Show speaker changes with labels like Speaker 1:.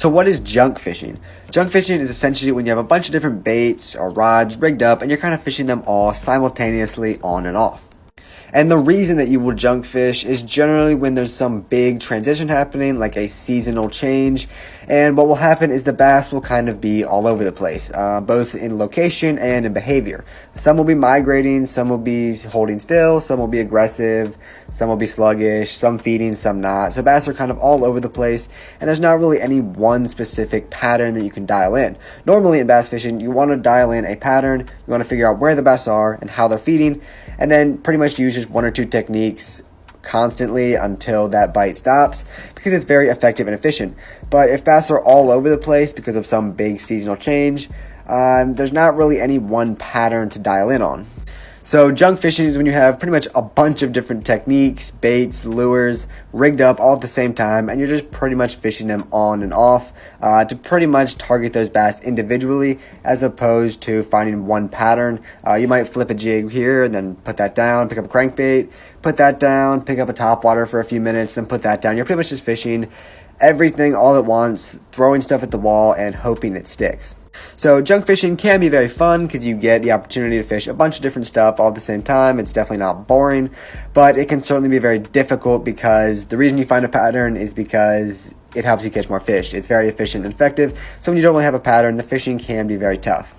Speaker 1: So what is junk fishing? Junk fishing is essentially when you have a bunch of different baits or rods rigged up and you're kind of fishing them all simultaneously on and off. And the reason that you will junk fish is generally when there's some big transition happening, like a seasonal change. And what will happen is the bass will kind of be all over the place, both in location and in behavior. Some will be migrating, some will be holding still, some will be aggressive, some will be sluggish, some feeding, some not. So bass are kind of all over the place, and there's not really any one specific pattern that you can dial in. Normally in bass fishing, you want to dial in a pattern, you want to figure out where the bass are and how they're feeding, and then pretty much use just one or two techniques constantly until that bite stops, because it's very effective and efficient. But if bass are all over the place because of some big seasonal change, there's not really any one pattern to dial in on. So junk fishing is when you have pretty much a bunch of different techniques, baits, lures, rigged up all at the same time, and you're just pretty much fishing them on and off to pretty much target those bass individually, as opposed to finding one pattern. You might flip a jig here and then put that down, pick up a crankbait, put that down, pick up a topwater for a few minutes, then put that down. You're pretty much just fishing everything all at once, throwing stuff at the wall and hoping it sticks. So junk fishing can be very fun because you get the opportunity to fish a bunch of different stuff all at the same time. It's definitely not boring, but it can certainly be very difficult because the reason you find a pattern is because it helps you catch more fish. It's very efficient and effective. So when you don't really have a pattern, the fishing can be very tough.